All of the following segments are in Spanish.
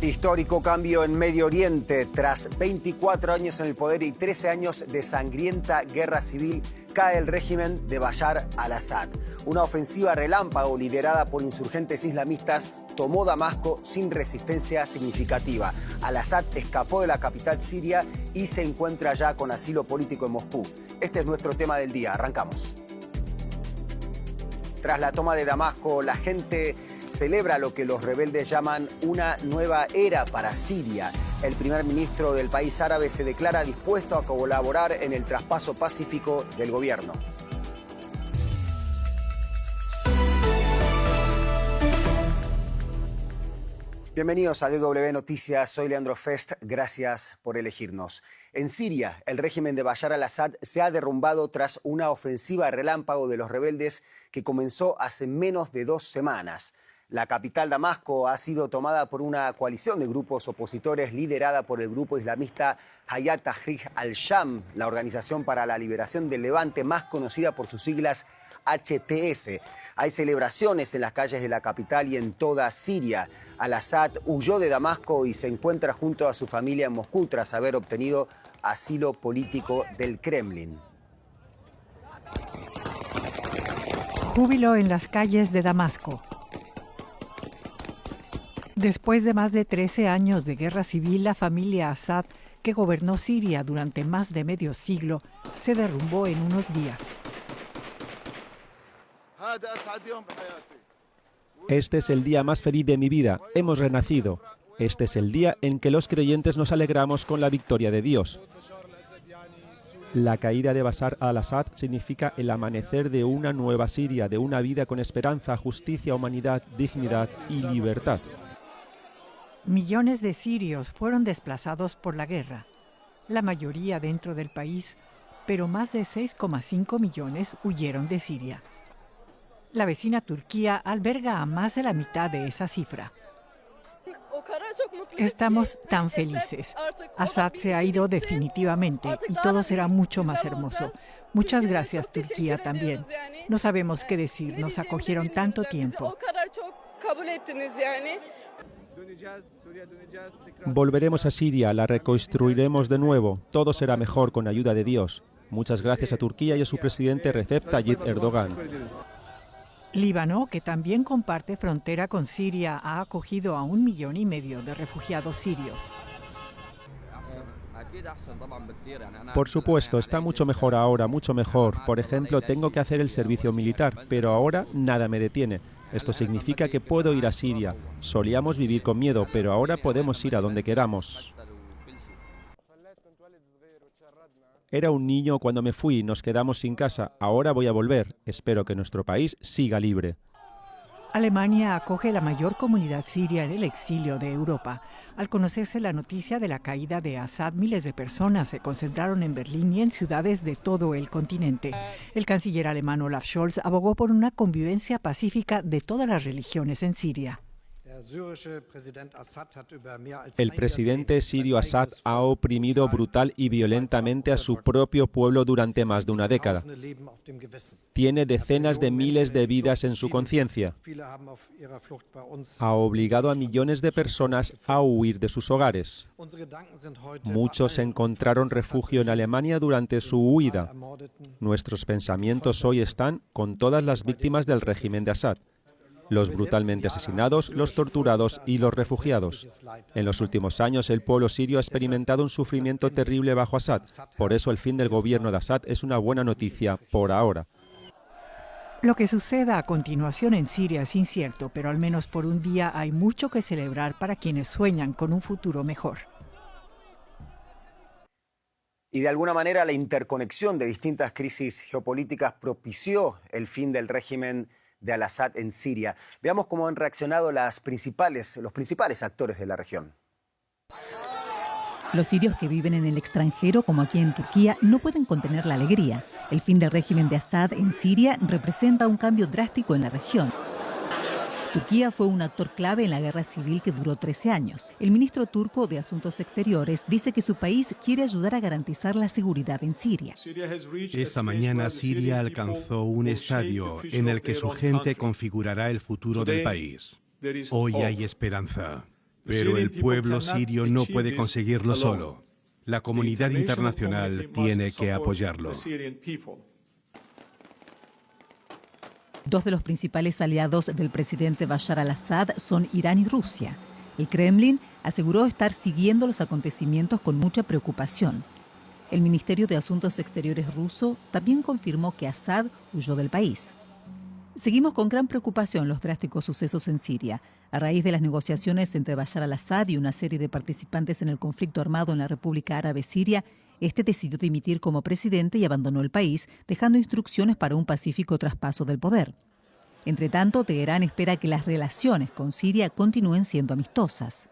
Histórico cambio en Medio Oriente. Tras 24 años en el poder y 13 años de sangrienta guerra civil, cae el régimen de Bashar al-Assad. Una ofensiva relámpago liderada por insurgentes islamistas tomó Damasco sin resistencia significativa. Al-Assad escapó de la capital siria y se encuentra ya con asilo político en Moscú. Este es nuestro tema del día. Arrancamos. Tras la toma de Damasco, la gente celebra lo que los rebeldes llaman una nueva era para Siria. El primer ministro del país árabe se declara dispuesto a colaborar en el traspaso pacífico del gobierno. Bienvenidos a DW Noticias, soy Leandro Fest, gracias por elegirnos. En Siria, el régimen de Bashar al-Assad se ha derrumbado tras una ofensiva relámpago de los rebeldes que comenzó hace menos de 2 semanas. La capital, Damasco, ha sido tomada por una coalición de grupos opositores liderada por el grupo islamista Hayat Tahrir al-Sham, la Organización para la Liberación del Levante, más conocida por sus siglas HTS. Hay celebraciones en las calles de la capital y en toda Siria. Al-Assad huyó de Damasco y se encuentra junto a su familia en Moscú tras haber obtenido asilo político del Kremlin. Júbilo en las calles de Damasco. Después de más de 13 años de guerra civil, la familia Assad, que gobernó Siria durante más de medio siglo, se derrumbó en unos días. Este es el día más feliz de mi vida. Hemos renacido. Este es el día en que los creyentes nos alegramos con la victoria de Dios. La caída de Bashar al-Assad significa el amanecer de una nueva Siria, de una vida con esperanza, justicia, humanidad, dignidad y libertad. Millones de sirios fueron desplazados por la guerra, la mayoría dentro del país, pero más de 6,5 millones huyeron de Siria. La vecina Turquía alberga a más de la mitad de esa cifra. Estamos tan felices. Assad se ha ido definitivamente y todo será mucho más hermoso. Muchas gracias, Turquía, también. No sabemos qué decir, nos acogieron tanto tiempo. Volveremos a Siria, la reconstruiremos de nuevo. Todo será mejor con ayuda de Dios. Muchas gracias a Turquía y a su presidente Recep Tayyip Erdogan. Líbano, que también comparte frontera con Siria, ha acogido a 1,5 millones de refugiados sirios. Por supuesto, está mucho mejor ahora, mucho mejor. Por ejemplo, tengo que hacer el servicio militar, pero ahora nada me detiene. Esto significa que puedo ir a Siria. Solíamos vivir con miedo, pero ahora podemos ir a donde queramos. Era un niño cuando me fui, nos quedamos sin casa. Ahora voy a volver. Espero que nuestro país siga libre. Alemania acoge la mayor comunidad siria en el exilio de Europa. Al conocerse la noticia de la caída de Assad, miles de personas se concentraron en Berlín y en ciudades de todo el continente. El canciller alemán Olaf Scholz abogó por una convivencia pacífica de todas las religiones en Siria. El presidente sirio Assad ha oprimido brutal y violentamente a su propio pueblo durante más de una década. Tiene decenas de miles de vidas en su conciencia. Ha obligado a millones de personas a huir de sus hogares. Muchos encontraron refugio en Alemania durante su huida. Nuestros pensamientos hoy están con todas las víctimas del régimen de Assad. Los brutalmente asesinados, los torturados y los refugiados. En los últimos años, el pueblo sirio ha experimentado un sufrimiento terrible bajo Assad. Por eso, el fin del gobierno de Assad es una buena noticia por ahora. Lo que suceda a continuación en Siria es incierto, pero al menos por un día hay mucho que celebrar para quienes sueñan con un futuro mejor. Y de alguna manera la interconexión de distintas crisis geopolíticas propició el fin del régimen de al-Assad en Siria. Veamos cómo han reaccionado los principales actores de la región. Los sirios que viven en el extranjero, como aquí en Turquía, no pueden contener la alegría. El fin del régimen de Assad en Siria representa un cambio drástico en la región. Turquía fue un actor clave en la guerra civil que duró 13 años. El ministro turco de Asuntos Exteriores dice que su país quiere ayudar a garantizar la seguridad en Siria. Esta mañana Siria alcanzó un estadio en el que su gente configurará el futuro del país. Hoy hay esperanza. Pero el pueblo sirio no puede conseguirlo solo. La comunidad internacional tiene que apoyarlo. Dos de los principales aliados del presidente Bashar al-Assad son Irán y Rusia. El Kremlin aseguró estar siguiendo los acontecimientos con mucha preocupación. El Ministerio de Asuntos Exteriores ruso también confirmó que Assad huyó del país. Seguimos con gran preocupación los drásticos sucesos en Siria. A raíz de las negociaciones entre Bashar al-Assad y una serie de participantes en el conflicto armado en la República Árabe Siria, este decidió dimitir como presidente y abandonó el país, dejando instrucciones para un pacífico traspaso del poder. Entre tanto, Teherán espera que las relaciones con Siria continúen siendo amistosas.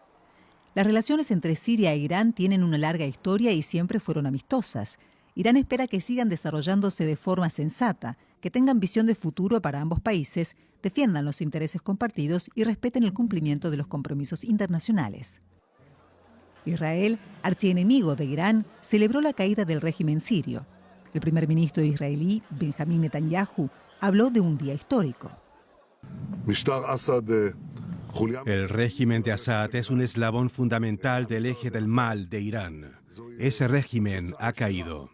Las relaciones entre Siria e Irán tienen una larga historia y siempre fueron amistosas. Irán espera que sigan desarrollándose de forma sensata, que tengan visión de futuro para ambos países, defiendan los intereses compartidos y respeten el cumplimiento de los compromisos internacionales. Israel, archienemigo de Irán, celebró la caída del régimen sirio. El primer ministro israelí, Benjamín Netanyahu, habló de un día histórico. El régimen de Assad es un eslabón fundamental del eje del mal de Irán. Ese régimen ha caído.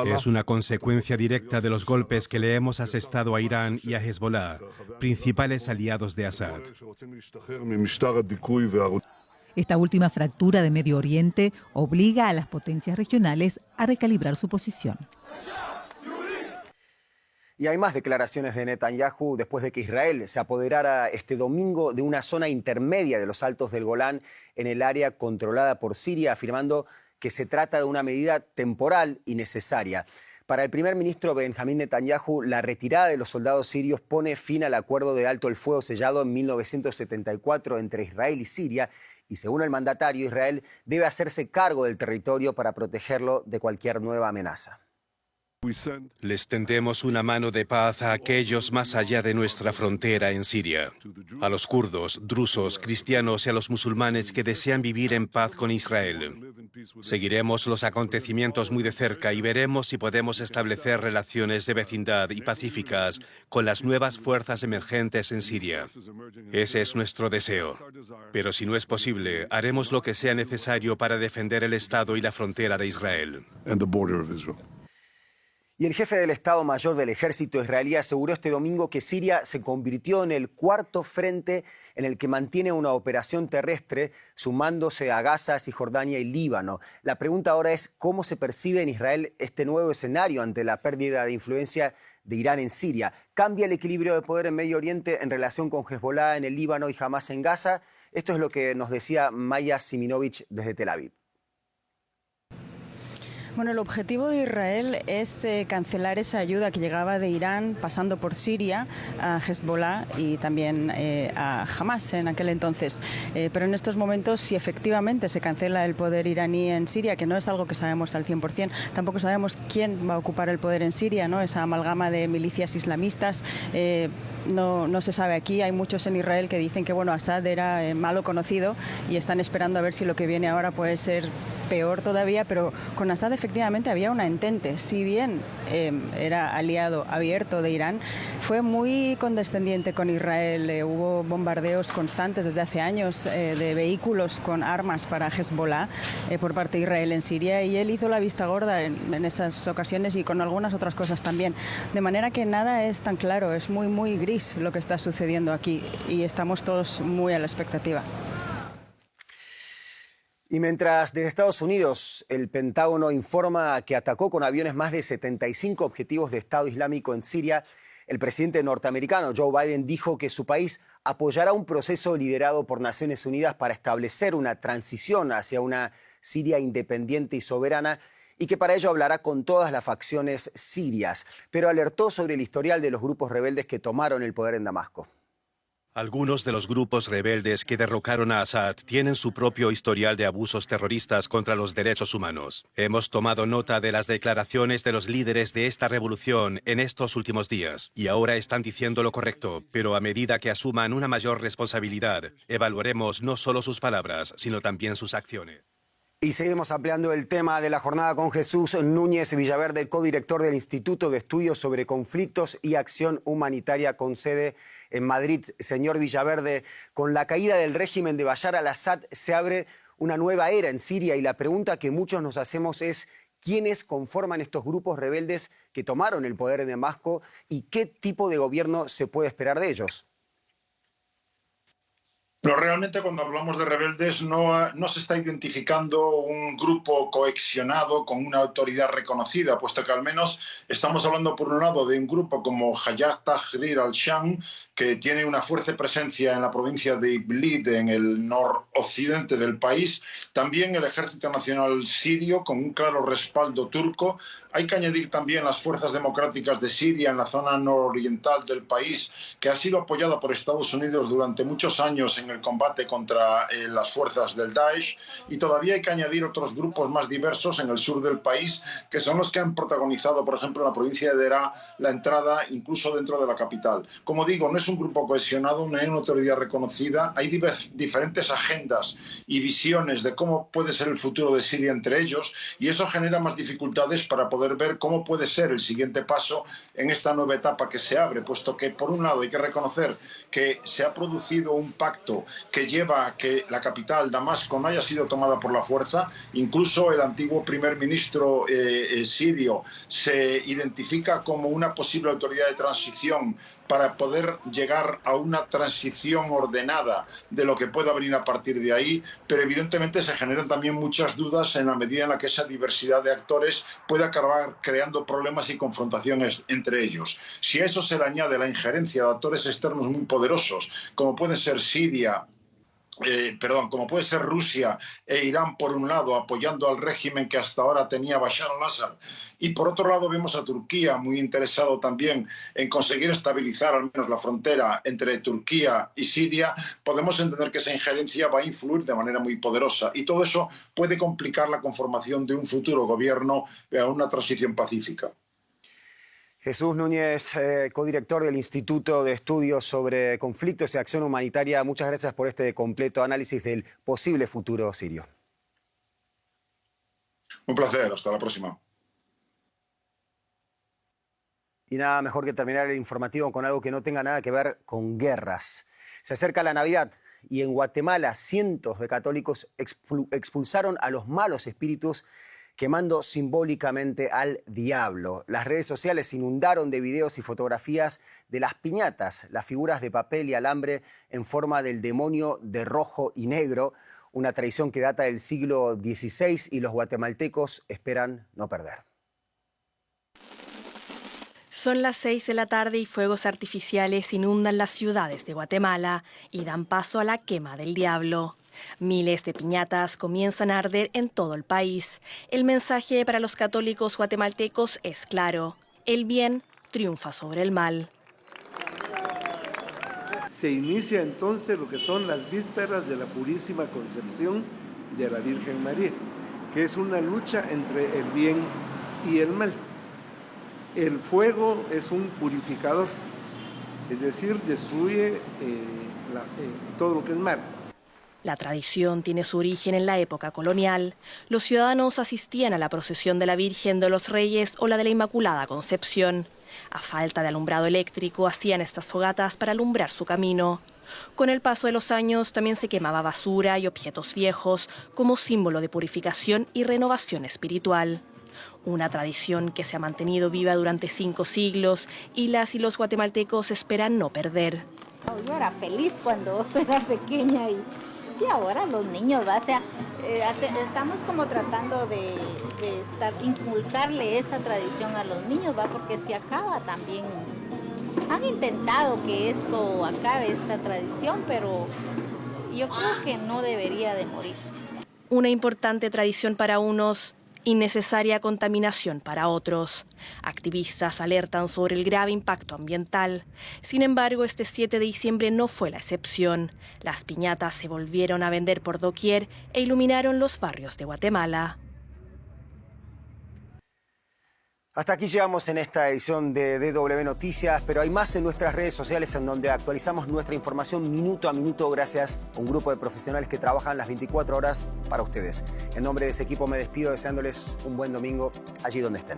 Es una consecuencia directa de los golpes que le hemos asestado a Irán y a Hezbollah, principales aliados de Assad. Esta última fractura de Medio Oriente obliga a las potencias regionales a recalibrar su posición. Y hay más declaraciones de Netanyahu después de que Israel se apoderara este domingo de una zona intermedia de los Altos del Golán en el área controlada por Siria, afirmando que se trata de una medida temporal y necesaria. Para el primer ministro Benjamín Netanyahu, la retirada de los soldados sirios pone fin al acuerdo de alto el fuego sellado en 1974 entre Israel y Siria, y según el mandatario, Israel debe hacerse cargo del territorio para protegerlo de cualquier nueva amenaza. Les tendemos una mano de paz a aquellos más allá de nuestra frontera en Siria, a los kurdos, drusos, cristianos y a los musulmanes que desean vivir en paz con Israel. Seguiremos los acontecimientos muy de cerca y veremos si podemos establecer relaciones de vecindad y pacíficas con las nuevas fuerzas emergentes en Siria. Ese es nuestro deseo. Pero si no es posible, haremos lo que sea necesario para defender el Estado y la frontera de Israel. Y el jefe del Estado Mayor del Ejército israelí aseguró este domingo que Siria se convirtió en el cuarto frente en el que mantiene una operación terrestre, sumándose a Gaza, Cisjordania y Líbano. La pregunta ahora es cómo se percibe en Israel este nuevo escenario ante la pérdida de influencia de Irán en Siria. ¿Cambia el equilibrio de poder en Medio Oriente en relación con Hezbollah en el Líbano y Hamas en Gaza? Esto es lo que nos decía Maya Siminovich desde Tel Aviv. Bueno, el objetivo de Israel es cancelar esa ayuda que llegaba de Irán pasando por Siria a Hezbollah y también a Hamas en aquel entonces. Pero en estos momentos, si efectivamente se cancela el poder iraní en Siria, que no es algo que sabemos al 100%, tampoco sabemos quién va a ocupar el poder en Siria, ¿no? Esa amalgama de milicias islamistas. No se sabe aquí. Hay muchos en Israel que dicen que bueno, Assad era malo conocido y están esperando a ver si lo que viene ahora puede ser peor todavía, pero con Assad efectivamente había una entente. Si bien era aliado abierto de Irán, fue muy condescendiente con Israel. Hubo bombardeos constantes desde hace años de vehículos con armas para Hezbollah por parte de Israel en Siria, y él hizo la vista gorda en esas ocasiones y con algunas otras cosas también. De manera que nada es tan claro, es muy gris lo que está sucediendo aquí y estamos todos muy a la expectativa. Y mientras desde Estados Unidos el Pentágono informa que atacó con aviones más de 75 objetivos de Estado Islámico en Siria, el presidente norteamericano Joe Biden dijo que su país apoyará un proceso liderado por Naciones Unidas para establecer una transición hacia una Siria independiente y soberana, y que para ello hablará con todas las facciones sirias, pero alertó sobre el historial de los grupos rebeldes que tomaron el poder en Damasco. Algunos de los grupos rebeldes que derrocaron a Assad tienen su propio historial de abusos terroristas contra los derechos humanos. Hemos tomado nota de las declaraciones de los líderes de esta revolución en estos últimos días y ahora están diciendo lo correcto, pero a medida que asuman una mayor responsabilidad, evaluaremos no solo sus palabras, sino también sus acciones. Y seguimos ampliando el tema de la jornada con Jesús Núñez Villaverde, codirector del Instituto de Estudios sobre Conflictos y Acción Humanitaria con sede en Madrid. Señor Villaverde, con la caída del régimen de Bashar al-Assad se abre una nueva era en Siria y la pregunta que muchos nos hacemos es ¿quiénes conforman estos grupos rebeldes que tomaron el poder en Damasco y qué tipo de gobierno se puede esperar de ellos? Pero realmente cuando hablamos de rebeldes no se está identificando un grupo cohesionado con una autoridad reconocida, puesto que al menos estamos hablando por un lado de un grupo como Hayat Tahrir al-Sham, que tiene una fuerte presencia en la provincia de Idlib, en el noroccidente del país, también el Ejército Nacional Sirio con un claro respaldo turco. Hay que añadir también las Fuerzas Democráticas de Siria en la zona nororiental del país, que ha sido apoyada por Estados Unidos durante muchos años en el combate contra las fuerzas del Daesh, y todavía hay que añadir otros grupos más diversos en el sur del país, que son los que han protagonizado, por ejemplo, en la provincia de Deraa, la entrada incluso dentro de la capital. Como digo, no es un grupo cohesionado, no hay una autoridad reconocida, hay diferentes agendas y visiones de cómo puede ser el futuro de Siria entre ellos, y eso genera más dificultades para poder ver cómo puede ser el siguiente paso en esta nueva etapa que se abre, puesto que, por un lado, hay que reconocer que se ha producido un pacto que lleva a que la capital, Damasco, no haya sido tomada por la fuerza. Incluso el antiguo primer ministro sirio se identifica como una posible autoridad de transición para poder llegar a una transición ordenada de lo que pueda venir a partir de ahí, pero evidentemente se generan también muchas dudas en la medida en la que esa diversidad de actores puede acabar creando problemas y confrontaciones entre ellos. Si a eso se le añade la injerencia de actores externos muy poderosos, como puede ser como puede ser Rusia e Irán por un lado, apoyando al régimen que hasta ahora tenía Bashar al-Assad, y por otro lado vemos a Turquía muy interesado también en conseguir estabilizar al menos la frontera entre Turquía y Siria, podemos entender que esa injerencia va a influir de manera muy poderosa, y todo eso puede complicar la conformación de un futuro gobierno a una transición pacífica. Jesús Núñez, codirector del Instituto de Estudios sobre Conflictos y Acción Humanitaria, muchas gracias por este completo análisis del posible futuro sirio. Un placer, hasta la próxima. Y nada mejor que terminar el informativo con algo que no tenga nada que ver con guerras. Se acerca la Navidad y en Guatemala cientos de católicos expulsaron a los malos espíritus quemando simbólicamente al diablo. Las redes sociales se inundaron de videos y fotografías de las piñatas, las figuras de papel y alambre en forma del demonio de rojo y negro, una tradición que data del siglo XVI y los guatemaltecos esperan no perder. Son las 6 de la tarde y fuegos artificiales inundan las ciudades de Guatemala y dan paso a la quema del diablo. Miles de piñatas comienzan a arder en todo el país. El mensaje para los católicos guatemaltecos es claro: el bien triunfa sobre el mal. Se inicia entonces lo que son las vísperas de la Purísima Concepción de la Virgen María, que es una lucha entre el bien y el mal. El fuego es un purificador, es decir, destruye todo lo que es mal. La tradición tiene su origen en la época colonial. Los ciudadanos asistían a la procesión de la Virgen de los Reyes o la de la Inmaculada Concepción. A falta de alumbrado eléctrico, hacían estas fogatas para alumbrar su camino. Con el paso de los años también se quemaba basura y objetos viejos como símbolo de purificación y renovación espiritual. Una tradición que se ha mantenido viva durante 5 siglos y las y los guatemaltecos esperan no perder. Yo era feliz cuando era pequeña y ahora los niños, estamos como tratando de inculcarle esa tradición a los niños, porque se acaba también. Han intentado que esto acabe, esta tradición, pero yo creo que no debería de morir. Una importante tradición para unos, innecesaria contaminación para otros. Activistas alertan sobre el grave impacto ambiental. Sin embargo, este 7 de diciembre no fue la excepción. Las piñatas se volvieron a vender por doquier e iluminaron los barrios de Guatemala. Hasta aquí llegamos en esta edición de DW Noticias, pero hay más en nuestras redes sociales en donde actualizamos nuestra información minuto a minuto gracias a un grupo de profesionales que trabajan las 24 horas para ustedes. En nombre de ese equipo me despido deseándoles un buen domingo allí donde estén.